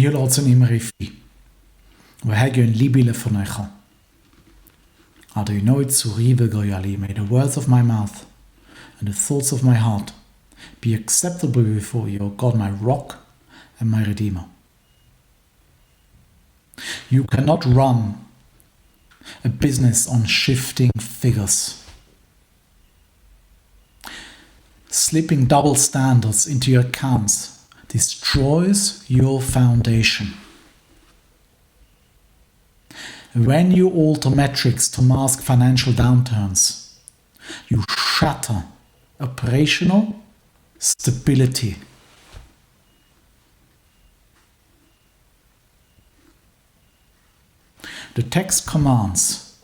Je laat ze niet meer even. We hebben een libile van euch. Had u nooit sourive goyali, may the words of my mouth and the thoughts of my heart be acceptable before you, O God, my rock and my redeemer. You cannot run a business on shifting figures. Slipping double standards into your accounts destroys your foundation. When you alter metrics to mask financial downturns, you shatter operational stability. The text commands,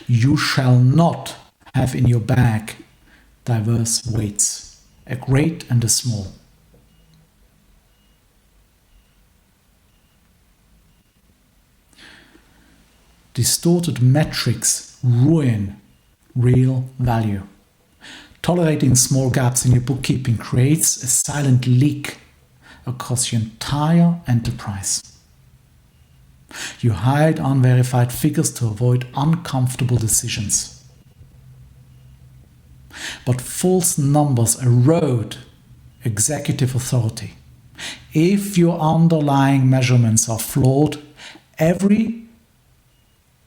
you shall not have in your bag diverse weights, a great and a small. Distorted metrics ruin real value. Tolerating small gaps in your bookkeeping creates a silent leak across your entire enterprise. You hide unverified figures to avoid uncomfortable decisions. But false numbers erode executive authority. If your underlying measurements are flawed, every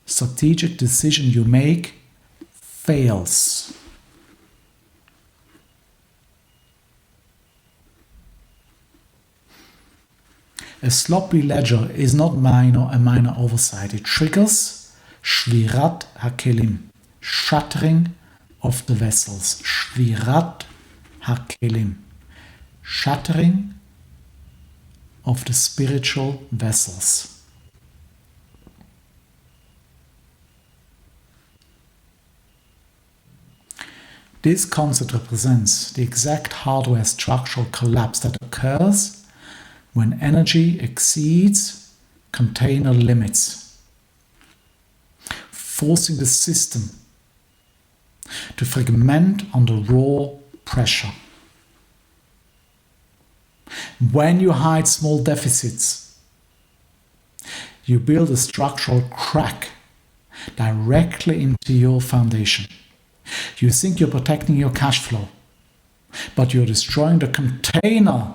strategic decision you make fails. A sloppy ledger is not a minor oversight. It triggers shvirat hakelim, shattering of the vessels. Shvirat hakelim, shattering of the spiritual vessels. This concept represents the exact hardware structural collapse that occurs when energy exceeds container limits, forcing the system to fragment under raw pressure. When you hide small deficits, you build a structural crack directly into your foundation. You think you're protecting your cash flow, but you're destroying the container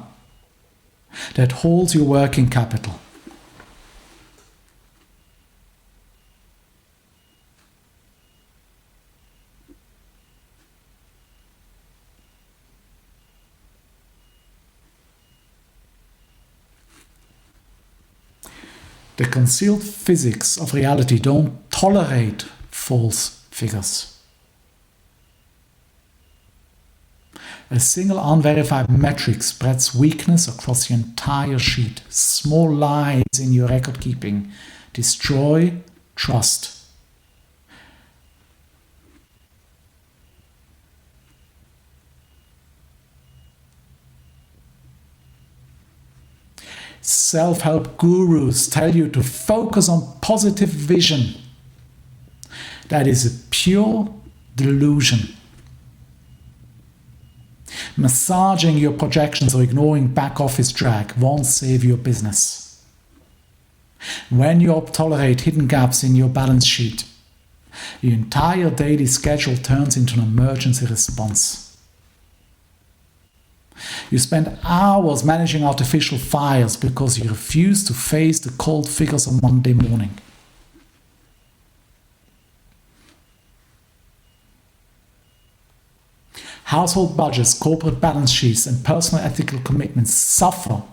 that holds your working capital. The concealed physics of reality don't tolerate false figures. A single unverified metric spreads weakness across the entire sheet. Small lies in your record keeping destroy trust. Self-help gurus tell you to focus on positive vision. That is a pure delusion. Massaging your projections or ignoring back office drag won't save your business. When you tolerate hidden gaps in your balance sheet, your entire daily schedule turns into an emergency response. You spend hours managing artificial fires because you refuse to face the cold figures on Monday morning. Household budgets, corporate balance sheets, and personal ethical commitments suffer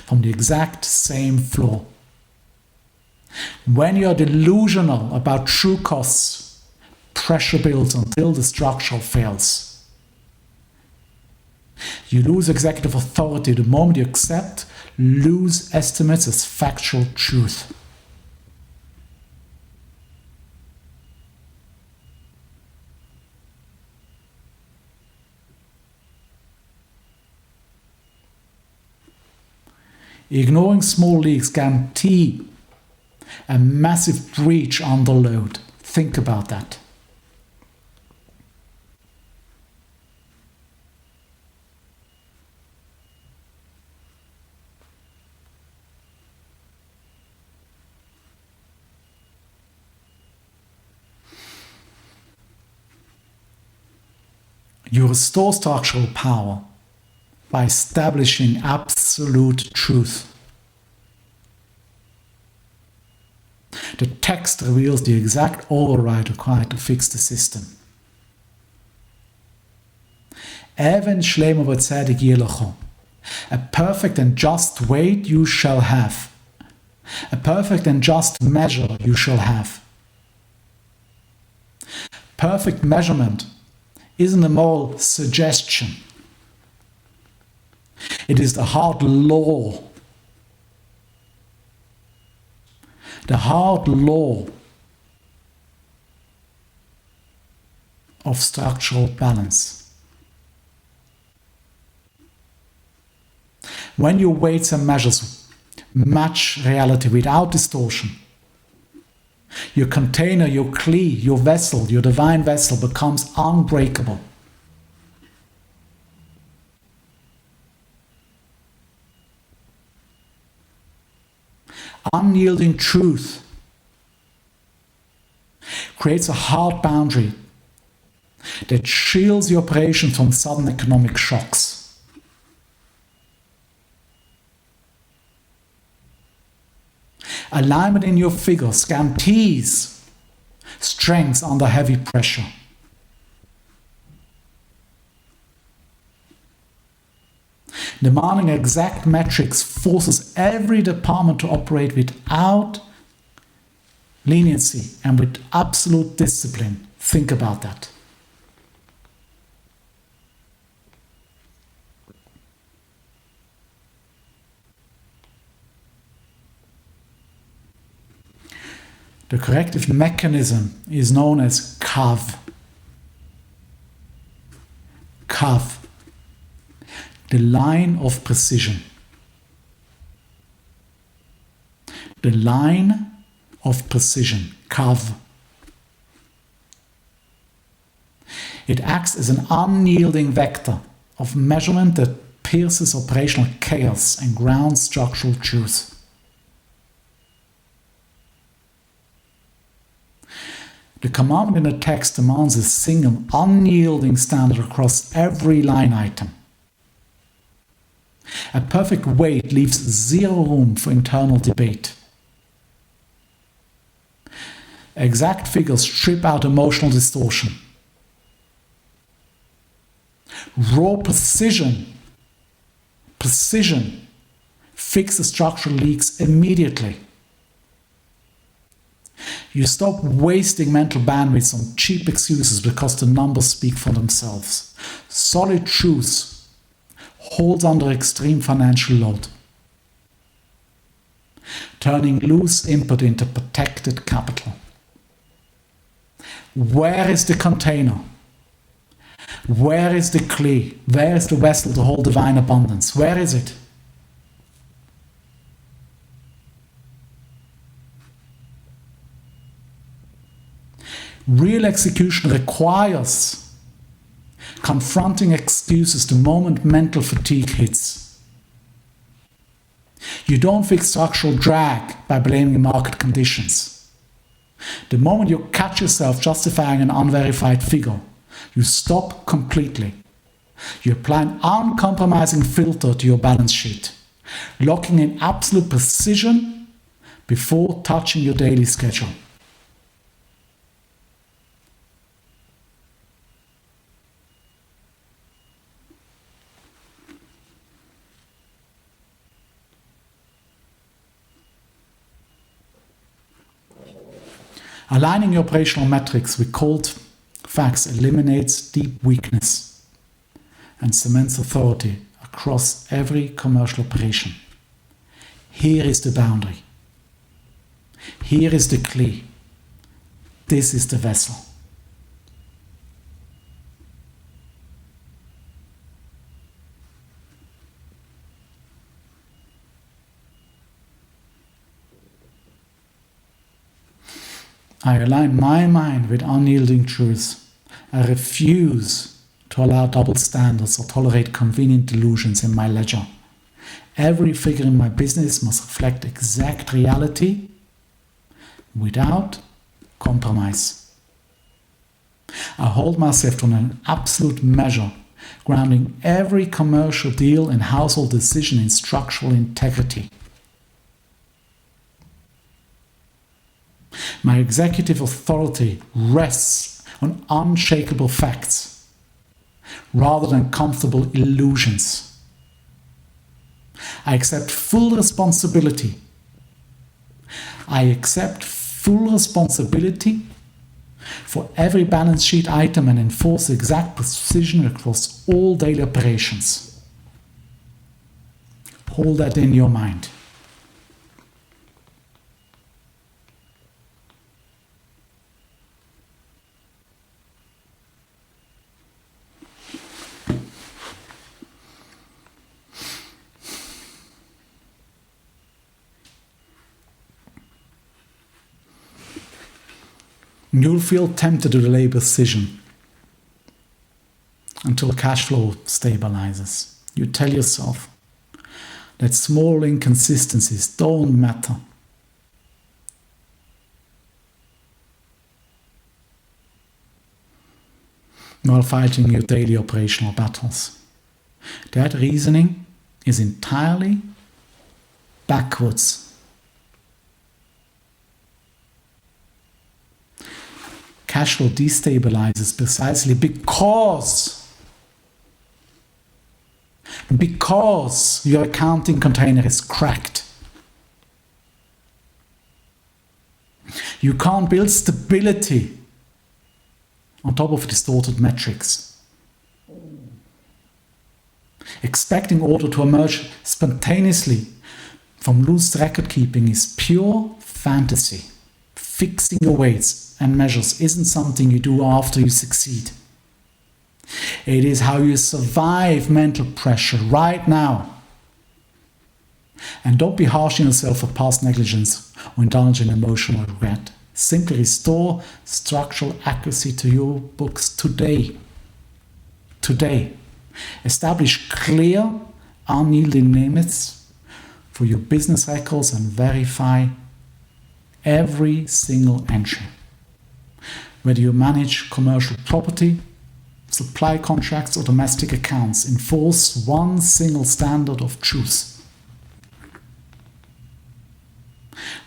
from the exact same flaw. When you are delusional about true costs, pressure builds until the structure fails. You lose executive authority the moment you accept loose estimates as factual truth. Ignoring small leaks guarantee a massive breach under load. Think about that. You restore structural power by establishing absolute truth. The text reveals the exact override required to fix the system. Even Shlomo v'tzedek yeh lecho. A perfect and just weight you shall have. A perfect and just measure you shall have. Perfect measurement isn't a moral suggestion. It is the hard law. The hard law of structural balance. When your weights and measures match reality without distortion, your container, your kli, your vessel, your divine vessel becomes unbreakable. Unyielding truth creates a hard boundary that shields the operation from sudden economic shocks. Alignment in your figures guarantees strength under heavy pressure. Demanding exact metrics forces every department to operate without leniency and with absolute discipline. Think about that. The corrective mechanism is known as kav. Kav. The line of precision. The line of precision, kav. It acts as an unyielding vector of measurement that pierces operational chaos and grounds structural truth. The commandment in the text demands a single, unyielding standard across every line item. A perfect weight leaves zero room for internal debate. Exact figures strip out emotional distortion. Raw precision fixes structural leaks immediately. You stop wasting mental bandwidth on cheap excuses because the numbers speak for themselves. Solid truth holds under extreme financial load, turning loose input into protected capital. Where is the container? Where is the kli? Where is the vessel to hold divine abundance? Where is it? Real execution requires confronting excuses the moment mental fatigue hits. You don't fix structural drag by blaming market conditions. The moment you catch yourself justifying an unverified figure, you stop completely. You apply an uncompromising filter to your balance sheet, locking in absolute precision before touching your daily schedule. Aligning your operational metrics with cold facts eliminates deep weakness and cements authority across every commercial operation. Here is the boundary. Here is the kli. This is the vessel. I align my mind with unyielding truth. I refuse to allow double standards or tolerate convenient delusions in my ledger. Every figure in my business must reflect exact reality without compromise. I hold myself to an absolute measure, grounding every commercial deal and household decision in structural integrity. My executive authority rests on unshakable facts rather than comfortable illusions. I accept full responsibility. I accept full responsibility for every balance sheet item and enforce exact precision across all daily operations. Hold that in your mind. You'll feel tempted to delay precision until cash flow stabilizes. You tell yourself that small inconsistencies don't matter. While fighting your daily operational battles. That reasoning is entirely backwards. Cash flow destabilizes precisely because your accounting container is cracked. You can't build stability on top of distorted metrics. Expecting order to emerge spontaneously from loose record keeping is pure fantasy. Fixing your weights and measures isn't something you do after you succeed. It is how you survive mental pressure right now. And don't be harsh on yourself for past negligence or indulge in emotional regret. Simply restore structural accuracy to your books today. Today. Establish clear, unyielding limits for your business records and verify every single entry. Whether you manage commercial property, supply contracts, or domestic accounts, enforce one single standard of truth.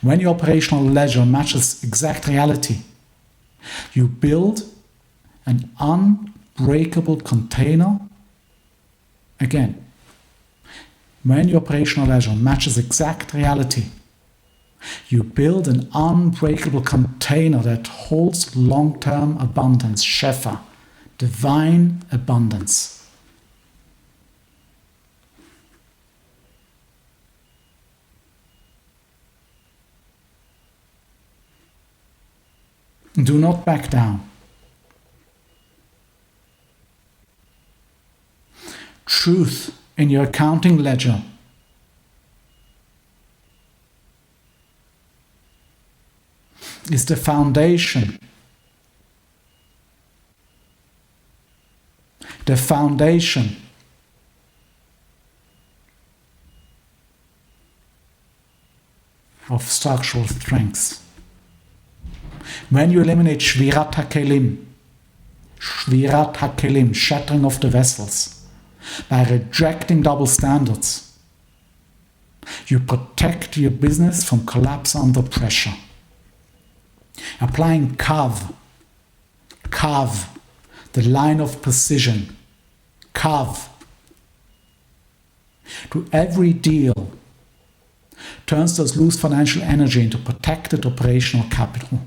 When your operational ledger matches exact reality, you build an unbreakable container. Again, when your operational ledger matches exact reality, you build an unbreakable container that holds long-term abundance, Shefa, divine abundance. Do not back down. Truth in your accounting ledger is the foundation. The foundation of structural strengths. When you eliminate Shvirat HaKelim, shattering of the vessels, by rejecting double standards, you protect your business from collapse under pressure. Applying Kav, the line of precision, Kav, to every deal turns those loose financial energy into protected operational capital.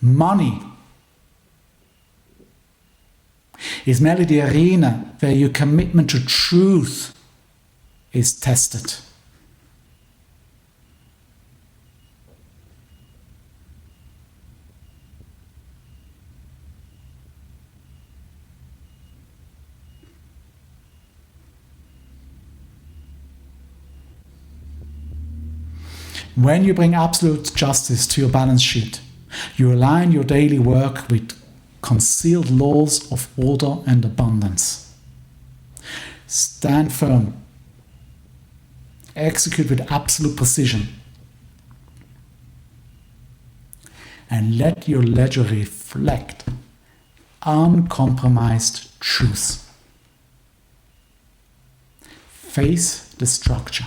Money is merely the arena where your commitment to truth is tested. When you bring absolute justice to your balance sheet, you align your daily work with concealed laws of order and abundance. Stand firm. Execute with absolute precision. And let your ledger reflect uncompromised truth. Face the structure.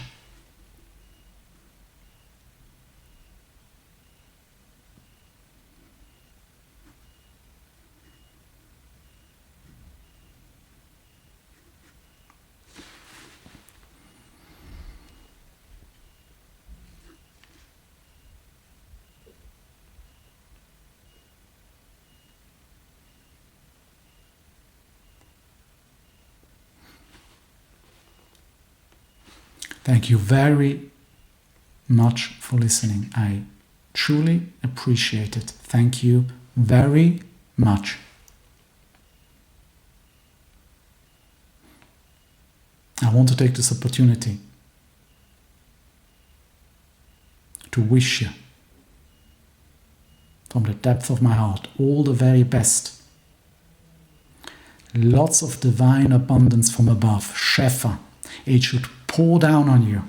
Thank you very much for listening. I truly appreciate it. Thank you very much. I want to take this opportunity to wish you, from the depth of my heart, all the very best. Lots of divine abundance from above. Shefa. It should pour down on you.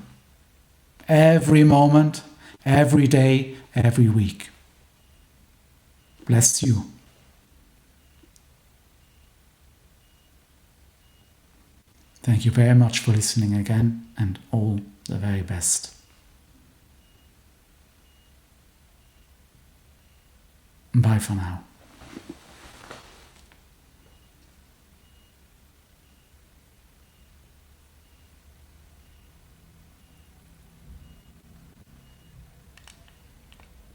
Every moment, every day, every week. Bless you. Thank you very much for listening again, and all the very best. Bye for now.